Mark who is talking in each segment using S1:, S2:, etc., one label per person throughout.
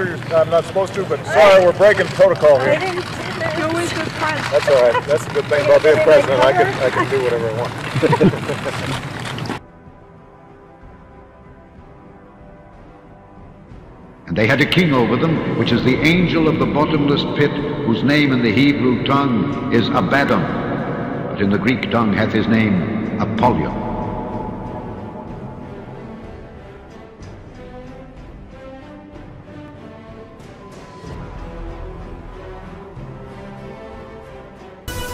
S1: sure I'm not supposed to, but sorry, we're breaking protocol here.
S2: You're always good friends.
S1: That's all right. That's the good thing about being president. I can do whatever I want.
S3: And they had a king over them, which is the angel of the bottomless pit, whose name in the Hebrew tongue is Abaddon, but in the Greek tongue hath his name Apollyon.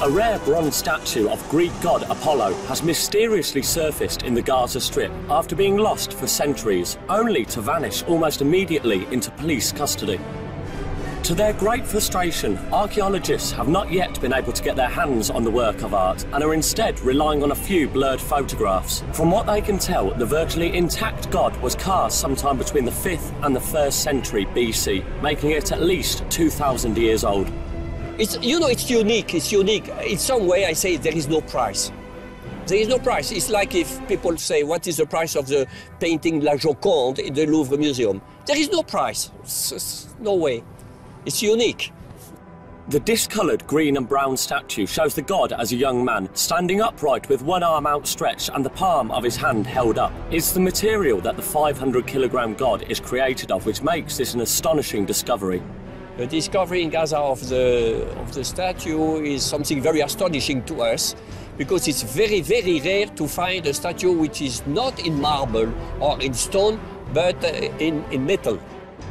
S4: A rare bronze statue of Greek god Apollo has mysteriously surfaced in the Gaza Strip after being lost for centuries, only to vanish almost immediately into police custody. To their great frustration, archaeologists have not yet been able to get their hands on the work of art and are instead relying on a few blurred photographs. From what they can tell, the virtually intact god was cast sometime between the 5th and the 1st century BC, making it at least 2,000 years old.
S5: It's unique, it's unique. In some way I say there is no price. There is no price. It's like if people say, what is the price of the painting La Joconde in the Louvre Museum? There is no price, no way. It's unique.
S4: The discoloured green and brown statue shows the god as a young man, standing upright with one arm outstretched and the palm of his hand held up. It's the material that the 500-kilogram god is created of which makes this an astonishing discovery.
S5: The discovery in Gaza of the statue is something very astonishing to us because it's very, very rare to find a statue which is not in marble or in stone, but in metal.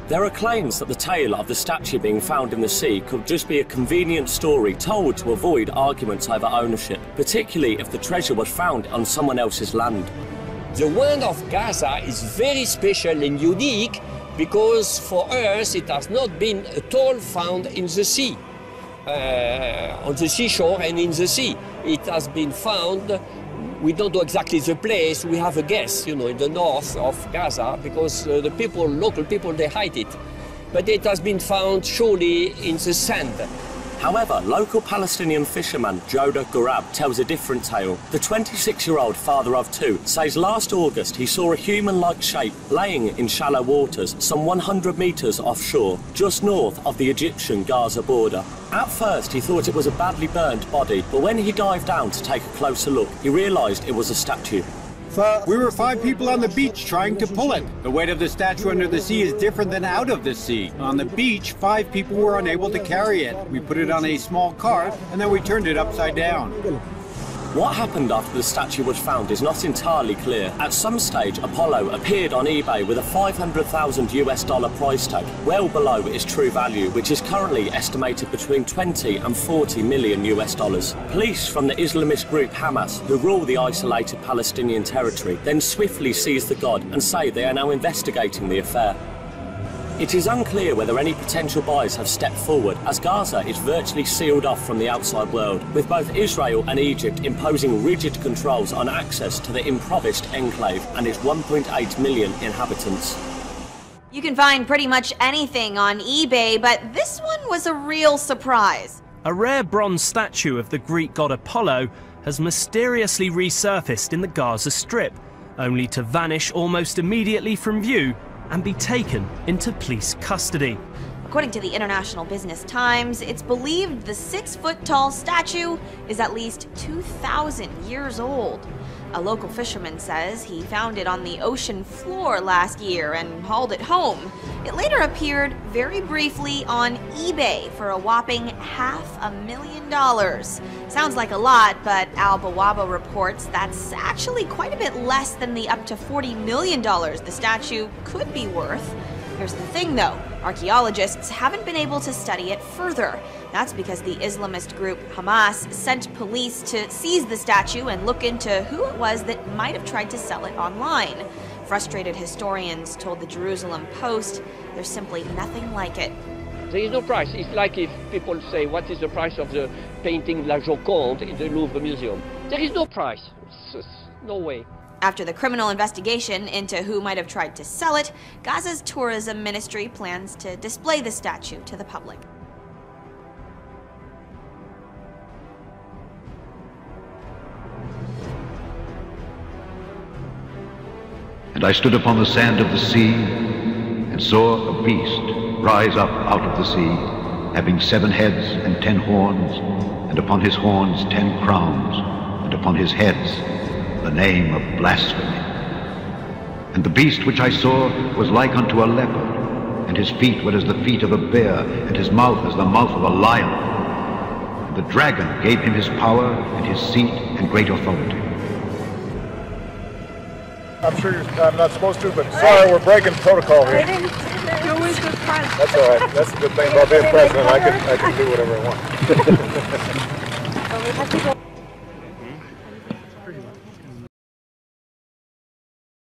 S4: There are claims that the tale of the statue being found in the sea could just be a convenient story told to avoid arguments over ownership, particularly if the treasure was found on someone else's land.
S5: The one of Gaza is very special and unique because for us it has not been at all found in the sea, on the seashore and in the sea. It has been found, we don't know exactly the place, we have a guess, in the north of Gaza, because the people, local people, they hide it. But it has been found surely in the sand.
S4: However, local Palestinian fisherman Joda Garab tells a different tale. The 26-year-old father of two says last August he saw a human-like shape laying in shallow waters some 100 metres offshore, just north of the Egyptian Gaza border. At first he thought it was a badly burnt body, but when he dived down to take a closer look, he realised it was a statue.
S6: We were 5 people on the beach trying to pull it. The weight of the statue under the sea is different than out of the sea. On the beach, 5 people were unable to carry it. We put it on a small cart and then we turned it upside down.
S4: What happened after the statue was found is not entirely clear. At some stage, Apollo appeared on eBay with a $500,000 price tag, well below its true value, which is currently estimated between 20 and 40 million US dollars. Police from the Islamist group Hamas, who rule the isolated Palestinian territory, then swiftly seize the god and say they are now investigating the affair. It is unclear whether any potential buyers have stepped forward, as Gaza is virtually sealed off from the outside world, with both Israel and Egypt imposing rigid controls on access to the impoverished enclave and its 1.8 million inhabitants.
S7: You can find pretty much anything on eBay, but this one was a real surprise.
S8: A rare bronze statue of the Greek god Apollo has mysteriously resurfaced in the Gaza Strip, only to vanish almost immediately from view and be taken into police custody.
S7: According to the International Business Times, it's believed the 6-foot-tall statue is at least 2,000 years old. A local fisherman says he found it on the ocean floor last year and hauled it home. It later appeared very briefly on eBay for a whopping $500,000. Sounds like a lot, but Al Bawaba reports that's actually quite a bit less than the up to $40 million the statue could be worth. Here's the thing though, archaeologists haven't been able to study it further. That's because the Islamist group Hamas sent police to seize the statue and look into who it was that might have tried to sell it online. Frustrated historians told the Jerusalem Post there's simply nothing like it.
S5: There is no price. It's like if people say, what is the price of the painting La Joconde in the Louvre Museum? There is no price. No way.
S7: After the criminal investigation into who might have tried to sell it, Gaza's tourism ministry plans to display the statue to the public.
S3: And I stood upon the sand of the sea, and saw a beast rise up out of the sea, having 7 heads and 10 horns, and upon his horns 10 crowns, and upon his heads the name of blasphemy. And the beast which I saw was like unto a leopard, and his feet were as the feet of a bear, and his mouth as the mouth of a lion. And the dragon gave him his power, and his seat, and great authority.
S1: I'm sure I'm not supposed to, but sorry, we're breaking protocol here.
S2: You're always good friends.
S1: That's all right. That's the good thing about being president. I can do whatever I want.